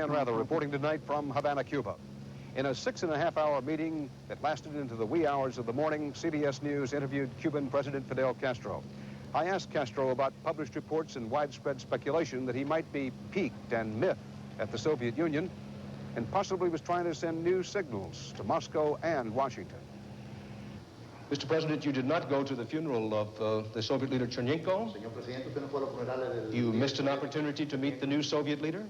And rather, reporting tonight from Havana, Cuba. In a 6.5-hour meeting that lasted into the wee hours of the morning, CBS News interviewed Cuban President Fidel Castro. I asked Castro about published reports and widespread speculation that he might be piqued and miffed at the Soviet Union and possibly was trying to send new signals to Moscow and Washington. Mr. President, you did not go to the funeral of the Soviet leader Chernenko. You missed an opportunity to meet the new Soviet leader?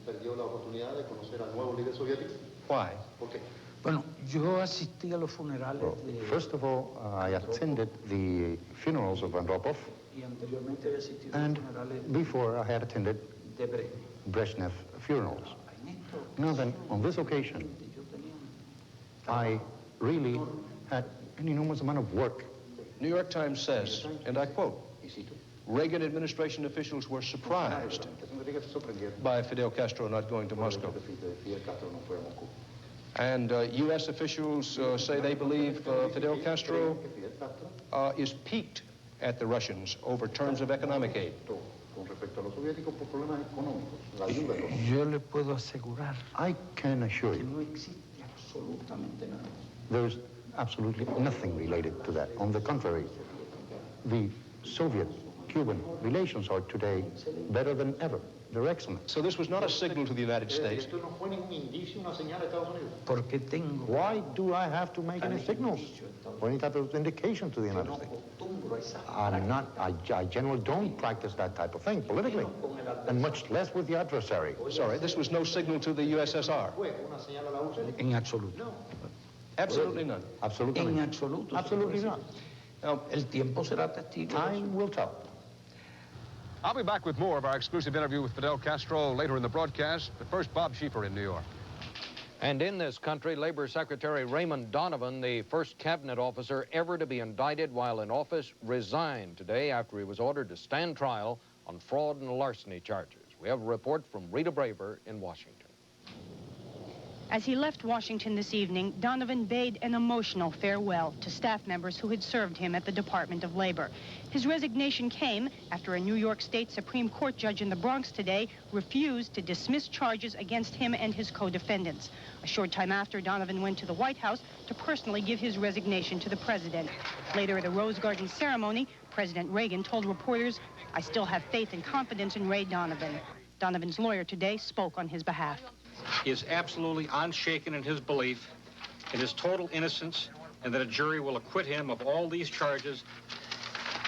Why? Bueno, yo asistí a los funerales de... First of all, I attended the funerals of Andropov, and before I had attended Brezhnev funerals. Now then, on this occasion, I really had an enormous amount of work. New York Times says, and I quote, Reagan administration officials were surprised by Fidel Castro not going to Moscow. And U.S. officials say they believe Fidel Castro is piqued at the Russians over terms of economic aid. Yo le puedo asegurar I can assure que you no existe absolutamente nada. there's absolutely nothing related to that. On the contrary, the Soviet-Cuban relations are today better than ever. They're excellent. So this was not a signal to the United States. Porque tengo... Why do I have to make any signals or any type of indication to the United States? I generally don't practice that type of thing politically, and much less with the adversary. Sorry, this was no signal to the USSR. En absoluto. Absolutely none. Absolutely En not. absoluto. Absolutely not. Now, el tiempo será testigo. Time will tell. I'll be back with more of our exclusive interview with Fidel Castro later in the broadcast, but first, Bob Schieffer in New York. And in this country, Labor Secretary Raymond Donovan, the first cabinet officer ever to be indicted while in office, resigned today after he was ordered to stand trial on fraud and larceny charges. We have a report from Rita Braver in Washington. As he left Washington this evening, Donovan bade an emotional farewell to staff members who had served him at the Department of Labor. His resignation came after a New York State Supreme Court judge in the Bronx today refused to dismiss charges against him and his co-defendants. A short time after, Donovan went to the White House to personally give his resignation to the president. Later at a Rose Garden ceremony, President Reagan told reporters, "I still have faith and confidence in Ray Donovan." Donovan's lawyer today spoke on his behalf. He is absolutely unshaken in his belief in his total innocence and that a jury will acquit him of all these charges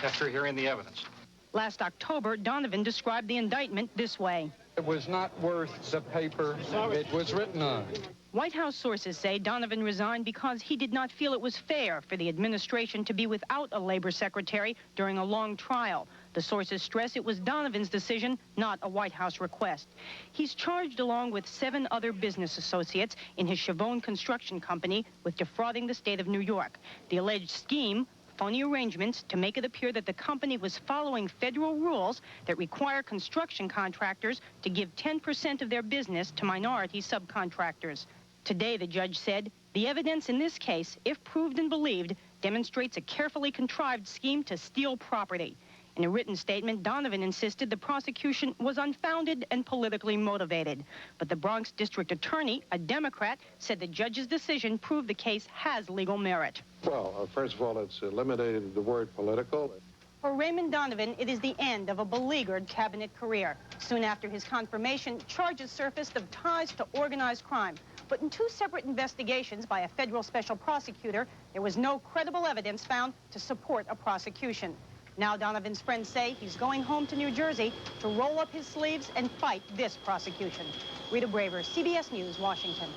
after hearing the evidence. Last October, Donovan described the indictment this way. It was not worth the paper it was written on. White House sources say Donovan resigned because he did not feel it was fair for the administration to be without a labor secretary during a long trial. The sources stress it was Donovan's decision, not a White House request. He's charged along with 7 other business associates in his Chavone construction company with defrauding the state of New York. The alleged scheme, phony arrangements to make it appear that the company was following federal rules that require construction contractors to give 10% of their business to minority subcontractors. Today, the judge said, the evidence in this case, if proved and believed, demonstrates a carefully contrived scheme to steal property. In a written statement, Donovan insisted the prosecution was unfounded and politically motivated. But the Bronx district attorney, a Democrat, said the judge's decision proved the case has legal merit. Well, first of all, it's eliminated the word political. For Raymond Donovan, it is the end of a beleaguered cabinet career. Soon after his confirmation, charges surfaced of ties to organized crime. But in 2 separate investigations by a federal special prosecutor, there was no credible evidence found to support a prosecution. Now Donovan's friends say he's going home to New Jersey to roll up his sleeves and fight this prosecution. Rita Braver, CBS News, Washington.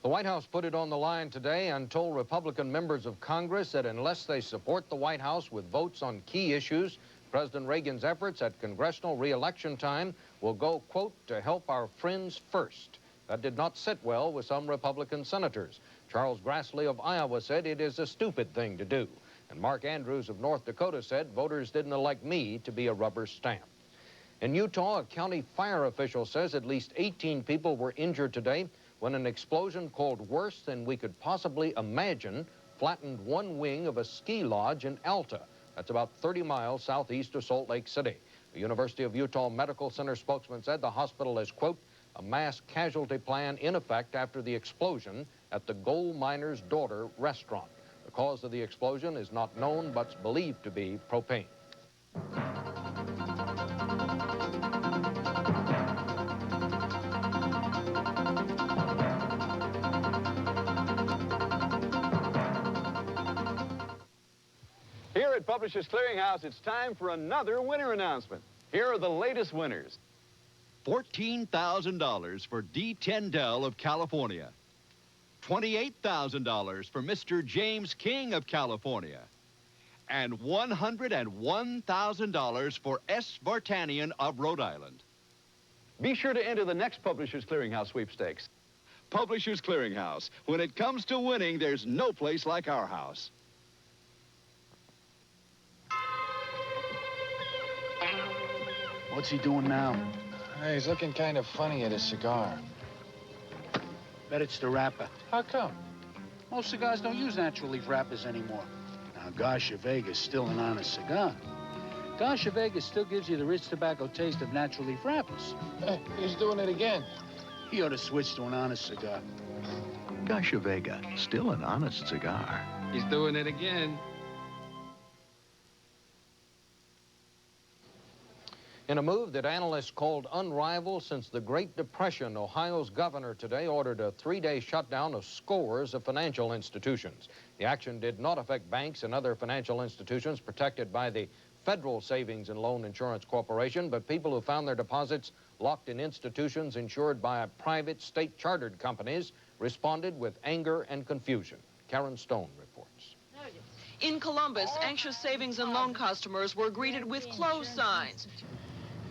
The White House put it on the line today and told Republican members of Congress that unless they support the White House with votes on key issues, President Reagan's efforts at congressional re-election time will go, quote, to help our friends first. That did not sit well with some Republican senators. Charles Grassley of Iowa said it is a stupid thing to do. And Mark Andrews of North Dakota said voters didn't elect me to be a rubber stamp. In Utah, a county fire official says at least 18 people were injured today when an explosion called worse than we could possibly imagine flattened one wing of a ski lodge in Alta. That's about 30 miles southeast of Salt Lake City. The University of Utah Medical Center spokesman said the hospital is, quote, a mass casualty plan in effect after the explosion at the Gold Miner's Daughter restaurant. The cause of the explosion is not known, but believed to be propane. Here at Publishers Clearinghouse, it's time for another winner announcement. Here are the latest winners. $14,000 for D. Tyndall of California. $28,000 for Mr. James King of California. And $101,000 for S. Vartanian of Rhode Island. Be sure to enter the next Publishers Clearinghouse sweepstakes. Publishers Clearinghouse. When it comes to winning, there's no place like our house. What's he doing now? Hey, he's looking kind of funny at his cigar. Bet it's the wrapper. How come? Most cigars don't use natural leaf wrappers anymore. Now, Garcia Vega's still an honest cigar. Garcia Vega still gives you the rich tobacco taste of natural leaf wrappers. He's doing it again. He ought to switch to an honest cigar. Garcia Vega, still an honest cigar. He's doing it again. In a move that analysts called unrivaled since the Great Depression, Ohio's governor today ordered a 3-day shutdown of scores of financial institutions. The action did not affect banks and other financial institutions protected by the Federal Savings and Loan Insurance Corporation, but people who found their deposits locked in institutions insured by private state-chartered companies responded with anger and confusion. Karen Stone reports. In Columbus, anxious savings and loan customers were greeted with close signs.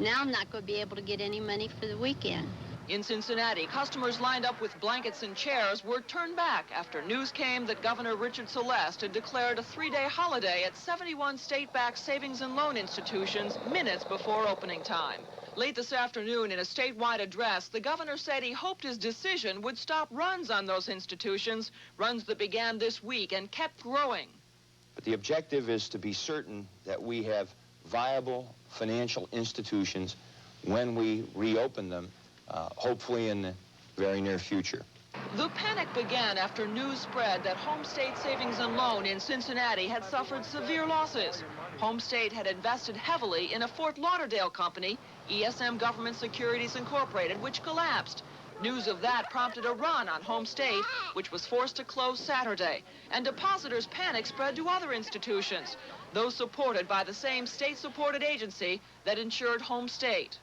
Now I'm not going to be able to get any money for the weekend. In Cincinnati, customers lined up with blankets and chairs were turned back after news came that Governor Richard Celeste had declared a 3-day holiday at 71 state-backed savings and loan institutions minutes before opening time. Late this afternoon, in a statewide address, the governor said he hoped his decision would stop runs on those institutions, runs that began this week and kept growing. But the objective is to be certain that we have viable financial institutions when we reopen them, hopefully in the very near future. The panic began after news spread that Home State Savings and Loan in Cincinnati had suffered severe losses. Home State had invested heavily in a Fort Lauderdale company, ESM Government Securities Incorporated, which collapsed. News of that prompted a run on Home State, which was forced to close Saturday, and depositors' panic spread to other institutions, those supported by the same state-supported agency that insured Home State.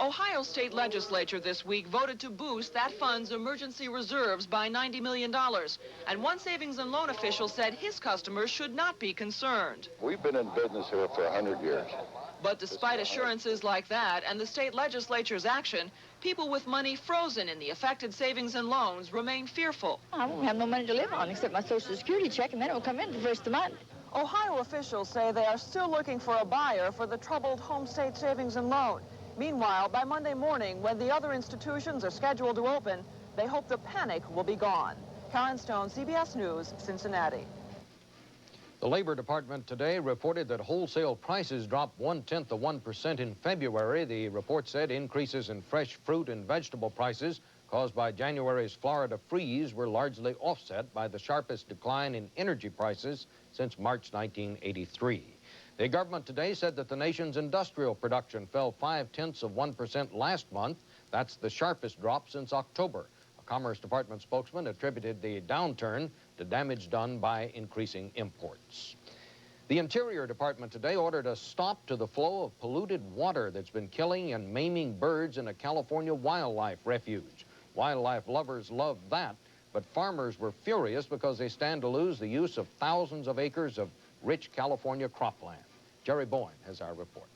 Ohio State Legislature this week voted to boost that fund's emergency reserves by $90 million, and one savings and loan official said his customers should not be concerned. We've been in business here for 100 years. But despite assurances like that and the state legislature's action, people with money frozen in the affected savings and loans remain fearful. I won't have no money to live on except my Social Security check, and then it will come in the first of the month. Ohio officials say they are still looking for a buyer for the troubled Home State Savings and Loan. Meanwhile, by Monday morning, when the other institutions are scheduled to open, they hope the panic will be gone. Karen Stone, CBS News, Cincinnati. The Labor Department today reported that wholesale prices dropped 0.1% in February. The report said increases in fresh fruit and vegetable prices caused by January's Florida freeze were largely offset by the sharpest decline in energy prices since March 1983. The government today said that the nation's industrial production fell 0.5% last month. That's the sharpest drop since October. A Commerce Department spokesman attributed the downturn to damage done by increasing imports. The Interior Department today ordered a stop to the flow of polluted water that's been killing and maiming birds in a California wildlife refuge. Wildlife lovers love that, but farmers were furious because they stand to lose the use of thousands of acres of rich California cropland. Jerry Boyne has our report.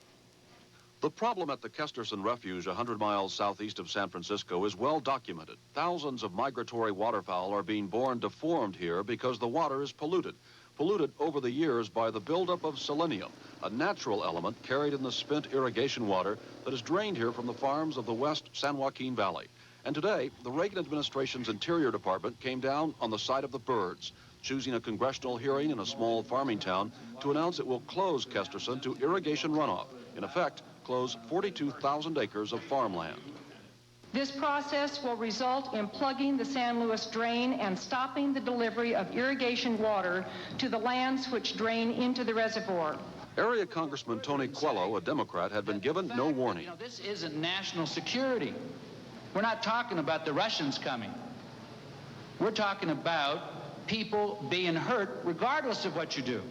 The problem at the Kesterson Refuge, 100 miles southeast of San Francisco, is well documented. Thousands of migratory waterfowl are being born deformed here because the water is polluted over the years by the buildup of selenium, a natural element carried in the spent irrigation water that is drained here from the farms of the West San Joaquin Valley. And today, the Reagan administration's Interior Department came down on the side of the birds, choosing a congressional hearing in a small farming town to announce it will close Kesterson to irrigation runoff. In effect, close 42,000 acres of farmland. This process will result in plugging the San Luis drain and stopping the delivery of irrigation water to the lands which drain into the reservoir. Area Congressman Tony Coelho, a Democrat, had been given no warning. You know, this isn't national security. We're not talking about the Russians coming. We're talking about people being hurt regardless of what you do.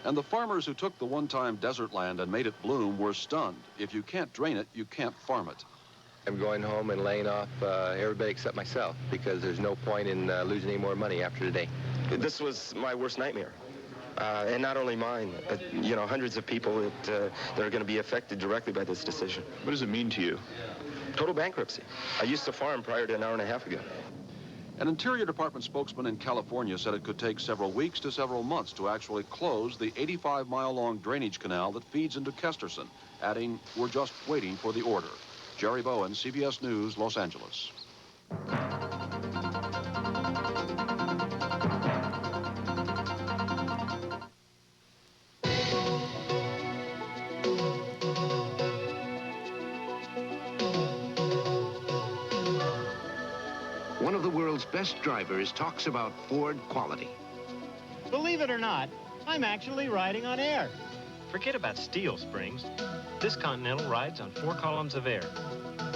And the farmers who took the one-time desert land and made it bloom were stunned. If you can't drain it, you can't farm it. I'm going home and laying off everybody except myself because there's no point in losing any more money after today. This was my worst nightmare. And not only mine, but, you know, hundreds of people that are going to be affected directly by this decision. What does it mean to you? Total bankruptcy. I used to farm prior to an hour and a half ago. An Interior Department spokesman in California said it could take several weeks to several months to actually close the 85-mile-long drainage canal that feeds into Kesterson, adding, "We're just waiting for the order." Jerry Bowen, CBS News, Los Angeles. One of the world's best drivers talks about Ford quality. Believe it or not, I'm actually riding on air. Forget about steel springs. This Continental rides on 4 columns of air.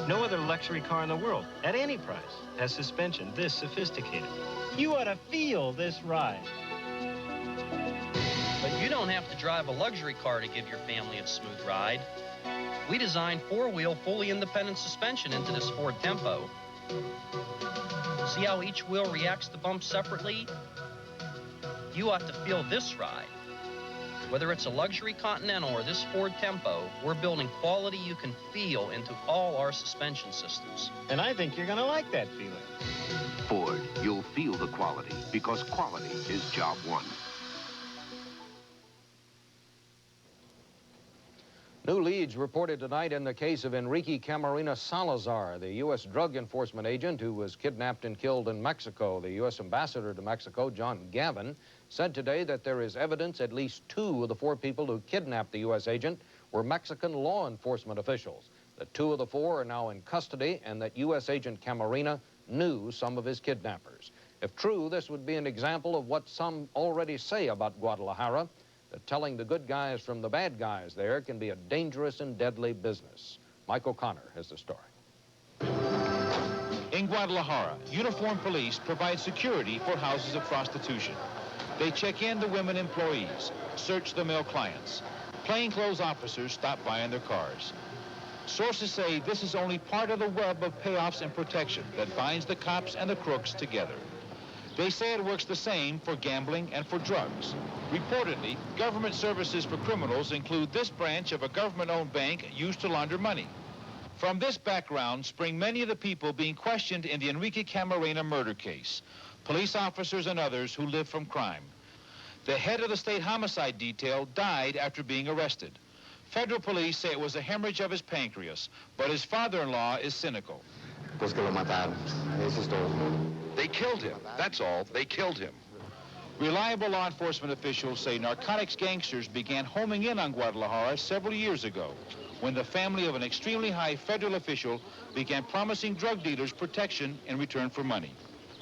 No other luxury car in the world, at any price, has suspension this sophisticated. You ought to feel this ride. But you don't have to drive a luxury car to give your family a smooth ride. We designed 4-wheel, fully independent suspension into this Ford Tempo. See how each wheel reacts to bumps separately? You ought to feel this ride. Whether it's a luxury Continental or this Ford Tempo, we're building quality you can feel into all our suspension systems. And I think you're going to like that feeling. Ford, you'll feel the quality because quality is job one. New leads reported tonight in the case of Enrique Camarena Salazar, the U.S. drug enforcement agent who was kidnapped and killed in Mexico. The U.S. ambassador to Mexico, John Gavin, said today that there is evidence at least 2 of the 4 people who kidnapped the U.S. agent were Mexican law enforcement officials, that 2 of the 4 are now in custody, and that U.S. agent Camarena knew some of his kidnappers. If true, this would be an example of what some already say about Guadalajara, that telling the good guys from the bad guys there can be a dangerous and deadly business. Mike O'Connor has the story. In Guadalajara, uniformed police provide security for houses of prostitution. They check in the women employees, search the male clients. Plainclothes officers stop by in their cars. Sources say this is only part of the web of payoffs and protection that binds the cops and the crooks together. They say it works the same for gambling and for drugs. Reportedly, government services for criminals include this branch of a government-owned bank used to launder money. From this background spring many of the people being questioned in the Enrique Camarena murder case, police officers and others who live from crime. The head of the state homicide detail died after being arrested. Federal police say it was a hemorrhage of his pancreas, but his father-in-law is cynical. They killed him. That's all. They killed him. Reliable law enforcement officials say narcotics gangsters began homing in on Guadalajara several years ago, when the family of an extremely high federal official began promising drug dealers protection in return for money.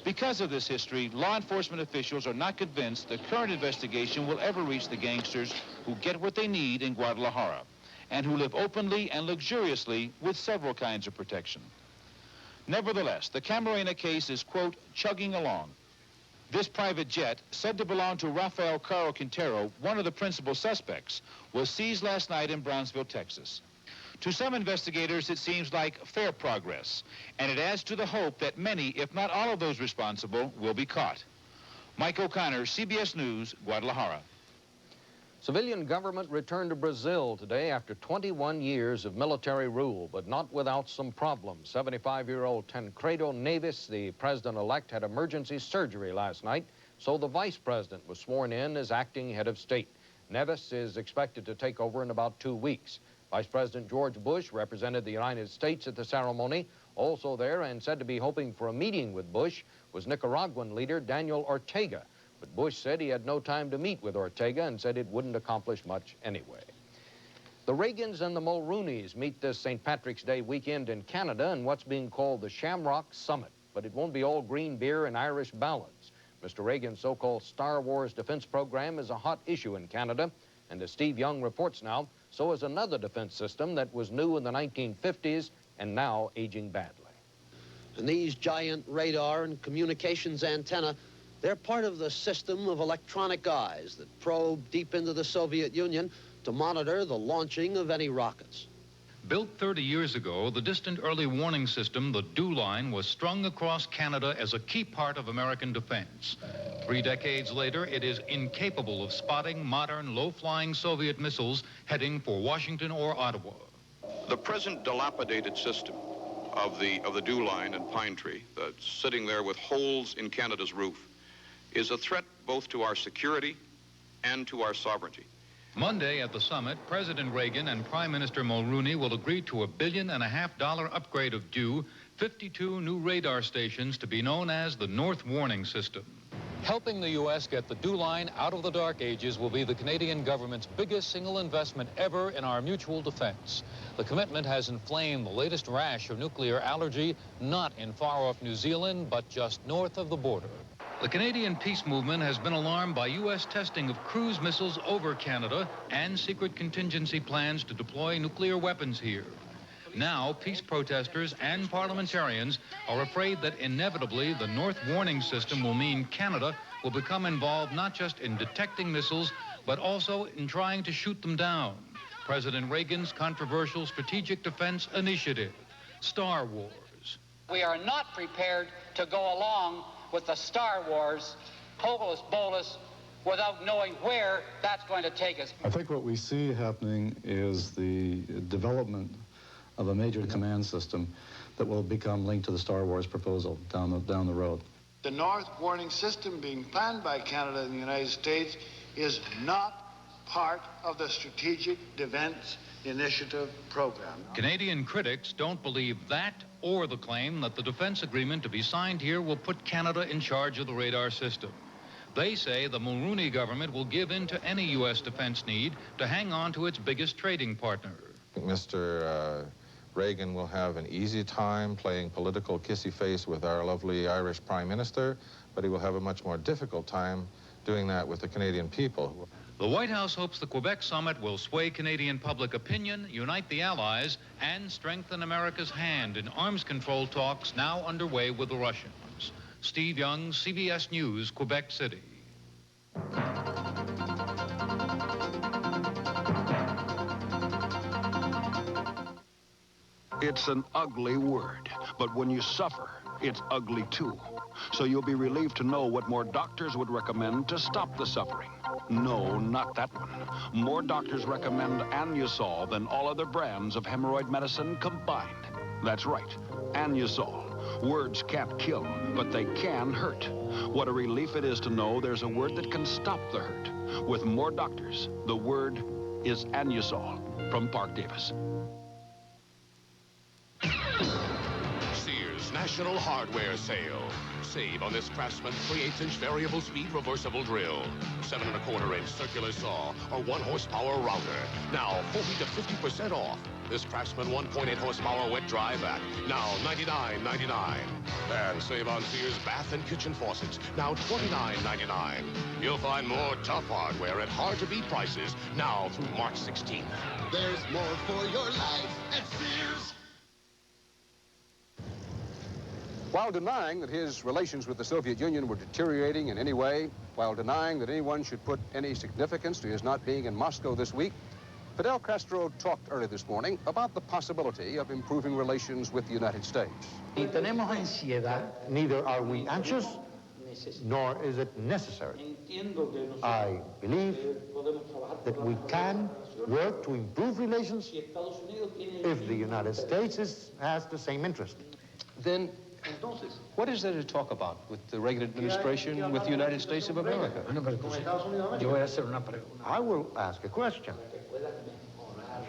Because of this history, law enforcement officials are not convinced the current investigation will ever reach the gangsters who get what they need in Guadalajara, and who live openly and luxuriously with several kinds of protection. Nevertheless, the Camarena case is, quote, chugging along. This private jet, said to belong to Rafael Caro Quintero, one of the principal suspects, was seized last night in Brownsville, Texas. To some investigators, it seems like fair progress, and it adds to the hope that many, if not all of those responsible, will be caught. Mike O'Connor, CBS News, Guadalajara. Civilian government returned to Brazil today after 21 years of military rule, but not without some problems. 75-year-old Tancredo Neves, the president-elect, had emergency surgery last night, so the vice president was sworn in as acting head of state. Neves is expected to take over in about 2 weeks. Vice President George Bush represented the United States at the ceremony. Also there and said to be hoping for a meeting with Bush was Nicaraguan leader Daniel Ortega. But Bush said he had no time to meet with Ortega and said it wouldn't accomplish much anyway. The Reagans and the Mulrooneys meet this St. Patrick's Day weekend in Canada in what's being called the Shamrock Summit. But it won't be all green beer and Irish ballads. Mr. Reagan's so-called Star Wars defense program is a hot issue in Canada. And as Steve Young reports now, so is another defense system that was new in the 1950s and now aging badly. And these giant radar and communications antenna, they're part of the system of electronic eyes that probe deep into the Soviet Union to monitor the launching of any rockets. Built 30 years ago, the distant early warning system, the DEW line, was strung across Canada as a key part of American defense. 3 decades later, it is incapable of spotting modern, low-flying Soviet missiles heading for Washington or Ottawa. The present dilapidated system of the DEW line and Pine Tree, that's sitting there with holes in Canada's roof, is a threat both to our security and to our sovereignty. Monday at the summit, President Reagan and Prime Minister Mulrooney will agree to $1.5 billion upgrade of DEW, 52 new radar stations to be known as the North Warning System. Helping the U.S. get the DEW line out of the dark ages will be the Canadian government's biggest single investment ever in our mutual defense. The commitment has inflamed the latest rash of nuclear allergy, not in far-off New Zealand, but just north of the border. The Canadian peace movement has been alarmed by U.S. testing of cruise missiles over Canada and secret contingency plans to deploy nuclear weapons here. Now, peace protesters and parliamentarians are afraid that inevitably the North Warning System will mean Canada will become involved not just in detecting missiles, but also in trying to shoot them down. President Reagan's controversial strategic defense initiative, Star Wars. We are not prepared to go along with the Star Wars hocus bolus without knowing where that's going to take us. I think what we see happening is the development of a major command system that will become linked to the Star Wars proposal down the road. The North Warning System being planned by Canada and the United States is not part of the Strategic Defense Initiative program. Canadian critics don't believe that or the claim that the defense agreement to be signed here will put Canada in charge of the radar system. They say the Mulrooney government will give in to any U.S. defense need to hang on to its biggest trading partner. Mr. Reagan will have an easy time playing political kissy face with our lovely Irish Prime Minister, but he will have a much more difficult time doing that with the Canadian people. The White House hopes the Quebec summit will sway Canadian public opinion, unite the Allies, and strengthen America's hand in arms control talks now underway with the Russians. Steve Young, CBS News, Quebec City. It's an ugly word, but when you suffer, it's ugly too. So you'll be relieved to know what more doctors would recommend to stop the suffering. No, not that one. More doctors recommend Anusol than all other brands of hemorrhoid medicine combined. That's right, Anusol. Words can't kill, but they can hurt. What a relief it is to know there's a word that can stop the hurt. With more doctors, the word is Anusol. From Park Davis. Sears National Hardware Sale. Save on this Craftsman 3/8-inch variable speed reversible drill, 7 1/4-inch circular saw, or 1 horsepower router. Now 40 to 50% off. This Craftsman 1.8 horsepower wet dry vac, now $99.99. And save on Sears bath and kitchen faucets, now $29.99. You'll find more tough hardware at hard-to-beat prices now through March 16th. There's more for your life at Sears. While denying that his relations with the Soviet Union were deteriorating in any way, while denying that anyone should put any significance to his not being in Moscow this week, Fidel Castro talked early this morning about the possibility of improving relations with the United States. Neither are we anxious, nor is it necessary. I believe that we can work to improve relations if the United States has the same interest. Then what is there to talk about with the Reagan administration, with the United States of America? I will ask a question.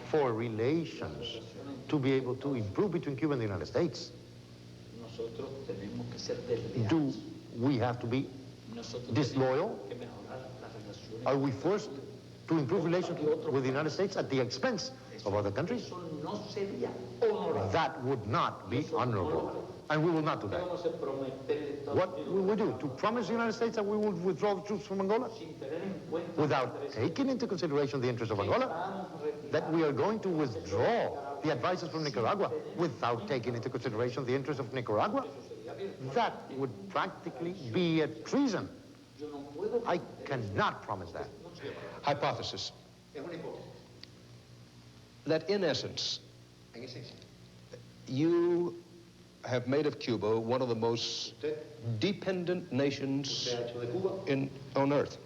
For relations to be able to improve between Cuba and the United States, do we have to be disloyal? Are we forced to improve relations with the United States at the expense of other countries? That would not be honorable. And we will not do that. What will we do? To promise the United States that we will withdraw the troops from Angola? Without taking into consideration the interests of Angola? That we are going to withdraw the advisors from Nicaragua without taking into consideration the interests of Nicaragua? That would practically be a treason. I cannot promise that. Hypothesis. That in essence, you have made of Cuba one of the most dependent nations on Earth.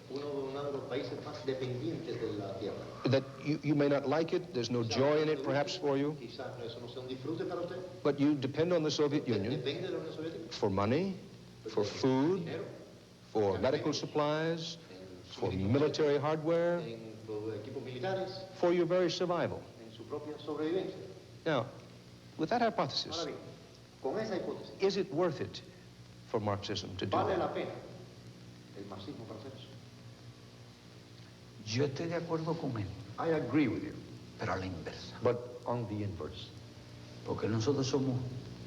That you may not like it, there's no joy in it perhaps for you, but you depend on the Soviet Union for money, for food, for medical supplies, for military hardware, for your very survival. Now, with that hypothesis, is it worth it for Marxism to do that? Yo estoy de acuerdo con él. I agree with you. Pero a la inversa. But on the inverse. Porque nosotros somos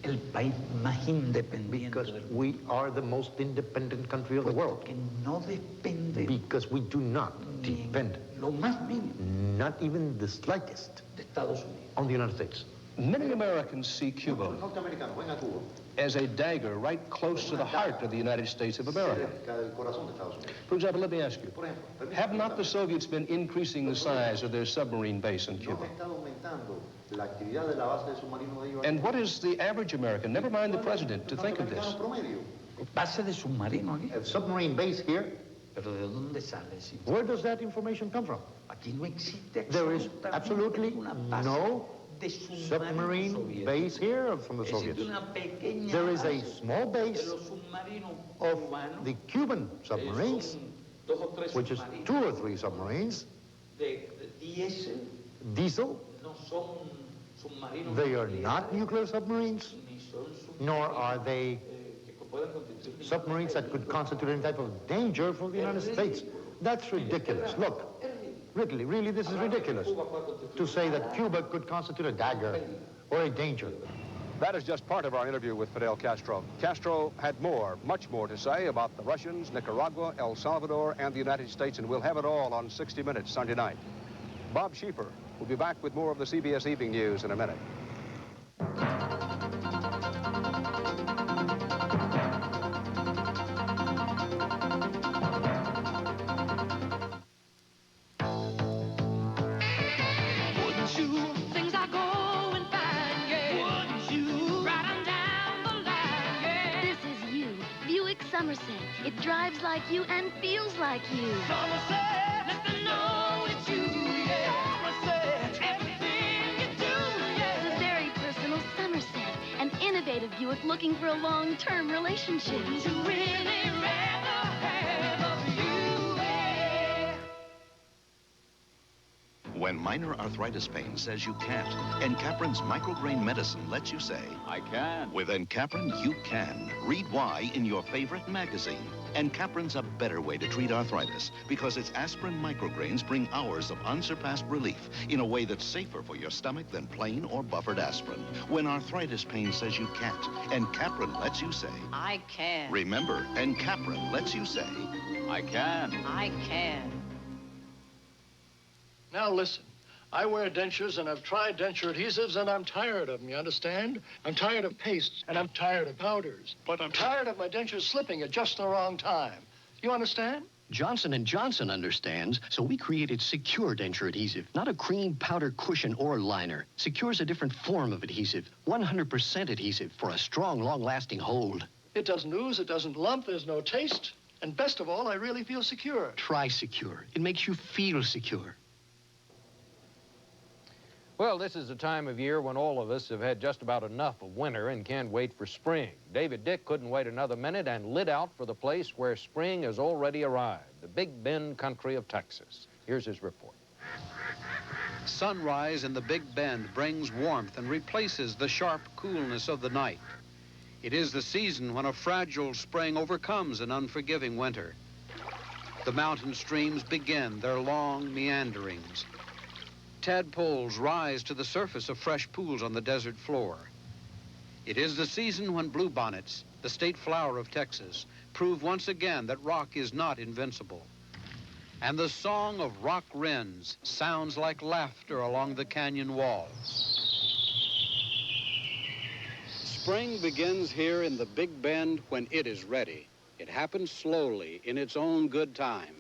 el país más independiente. Because we are the most independent country of the world. Porque no depende. Because we do not depend. Lo más mínimo. Not even the slightest. De Estados Unidos. On the United States. Many Americans see Cuba as a dagger right close to the heart of the United States of America. For example, let me ask you, have not the Soviets been increasing the size of their submarine base in Cuba? And what is the average American, never mind the president, to think of this? Base de submarino aquí. A submarine base here. Pero ¿de dónde sale? Where does that information come from? Aquí no existe. There is absolutely no submarine base here from the Soviets. There is a small base of the Cuban submarines, which is 2 or 3 submarines. Diesel. They are not nuclear submarines, nor are they submarines that could constitute any type of danger for the United States. That's ridiculous. Look. Really, this is ridiculous to say that Cuba could constitute a dagger or a danger. That is just part of our interview with Fidel Castro. Castro had more, much more to say about the Russians, Nicaragua, El Salvador, and the United States, and we'll have it all on 60 Minutes Sunday night. Bob Schieffer will be back with more of the CBS Evening News in a minute. It drives like you and feels like you. Somerset, let them know it's you, yeah. Somerset, everything you do, yeah. It's a very personal Somerset, an innovative Buick looking for a long-term relationship. Wouldn't you really rather have a Buick? When minor arthritis pain says you can't, Encaprin's micrograin medicine lets you say, I can. With Encaprin, you can. Read why in your favorite magazine. Encaprin's a better way to treat arthritis because its aspirin micrograins bring hours of unsurpassed relief in a way that's safer for your stomach than plain or buffered aspirin. When arthritis pain says you can't, Encaprin lets you say, I can. Remember, Encaprin lets you say, I can. I can. Now listen, I wear dentures and I've tried denture adhesives and I'm tired of them, you understand? I'm tired of pastes and I'm tired of powders. But I'm tired of my dentures slipping at just the wrong time. You understand? Johnson & Johnson understands, so we created Secure Denture Adhesive, not a cream, powder, cushion, or liner. Secure's a different form of adhesive, 100% adhesive for a strong, long-lasting hold. It doesn't ooze, it doesn't lump, there's no taste. And best of all, I really feel secure. Try Secure. It makes you feel secure. Well, this is a time of year when all of us have had just about enough of winter and can't wait for spring. David Dick couldn't wait another minute and lit out for the place where spring has already arrived, the Big Bend country of Texas. Here's his report. Sunrise in the Big Bend brings warmth and replaces the sharp coolness of the night. It is the season when a fragile spring overcomes an unforgiving winter. The mountain streams begin their long meanderings. Tadpoles rise to the surface of fresh pools on the desert floor. It is the season when bluebonnets, the state flower of Texas, prove once again that rock is not invincible. And the song of rock wrens sounds like laughter along the canyon walls. Spring begins here in the Big Bend when it is ready. It happens slowly in its own good time.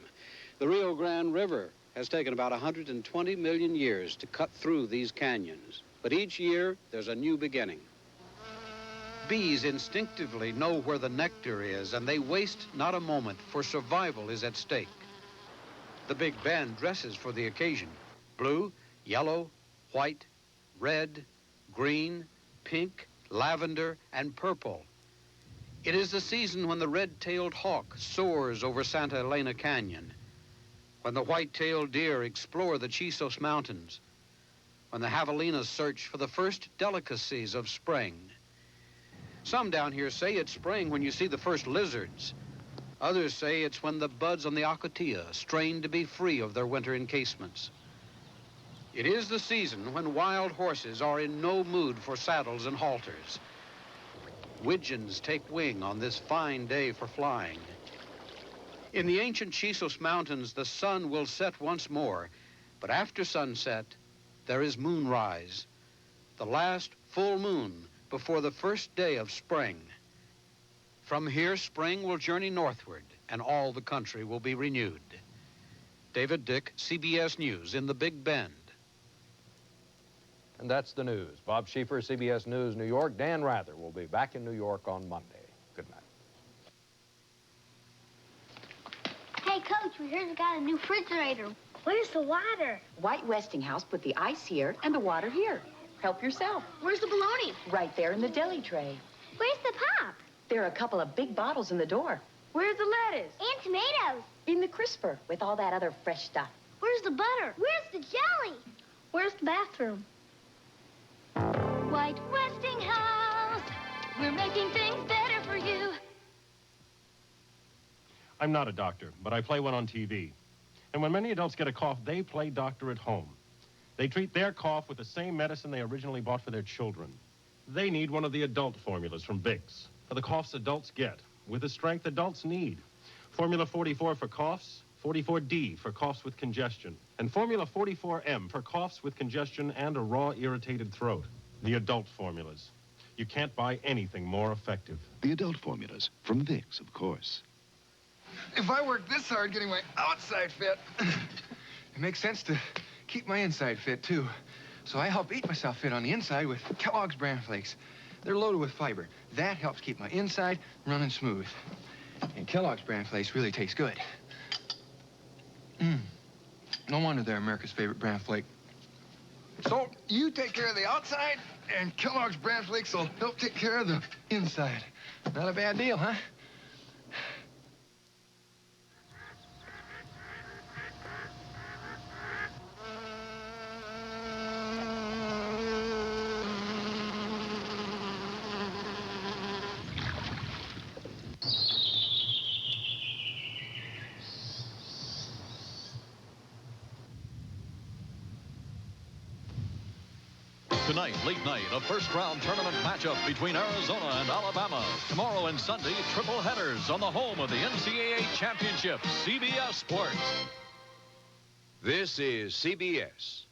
The Rio Grande River has taken about 120 million years to cut through these canyons. But each year, there's a new beginning. Bees instinctively know where the nectar is, and they waste not a moment, for survival is at stake. The Big Bend dresses for the occasion. Blue, yellow, white, red, green, pink, lavender, and purple. It is the season when the red-tailed hawk soars over Santa Elena Canyon, when the white-tailed deer explore the Chisos Mountains, when the javelinas search for the first delicacies of spring. Some down here say it's spring when you see the first lizards. Others say it's when the buds on the acacia strain to be free of their winter encasements. It is the season when wild horses are in no mood for saddles and halters. Widgeons take wing on this fine day for flying. In the ancient Chisos Mountains, the sun will set once more, but after sunset, there is moonrise, the last full moon before the first day of spring. From here, spring will journey northward, and all the country will be renewed. David Dick, CBS News in the Big Bend. And that's the news. Bob Schieffer, CBS News, New York. Dan Rather will be back in New York on Monday. Good night. Hey, Coach, we heard you got a new refrigerator. Where's the water? White Westinghouse put the ice here and the water here. Help yourself. Where's the bologna? Right there in the deli tray. Where's the pop? There are a couple of big bottles in the door. Where's the lettuce? And tomatoes. In the crisper with all that other fresh stuff. Where's the butter? Where's the jelly? Where's the bathroom? White Westinghouse, we're making things better for you. I'm not a doctor, but I play one on TV. And when many adults get a cough, they play doctor at home. They treat their cough with the same medicine they originally bought for their children. They need one of the adult formulas from Vicks for the coughs adults get, with the strength adults need. Formula 44 for coughs, 44D for coughs with congestion, and Formula 44M for coughs with congestion and a raw, irritated throat. The adult formulas. You can't buy anything more effective. The adult formulas from Vicks, of course. If I work this hard getting my outside fit, it makes sense to keep my inside fit, too. So I help eat myself fit on the inside with Kellogg's Bran Flakes. They're loaded with fiber. That helps keep my inside running smooth. And Kellogg's Bran Flakes really taste good. No wonder they're America's favorite bran flake. So you take care of the outside, and Kellogg's Bran Flakes will help take care of the inside. Not a bad deal, huh? Tonight, late night, a first-round tournament matchup between Arizona and Alabama. Tomorrow and Sunday, triple headers on the home of the NCAA Championship, CBS Sports. This is CBS.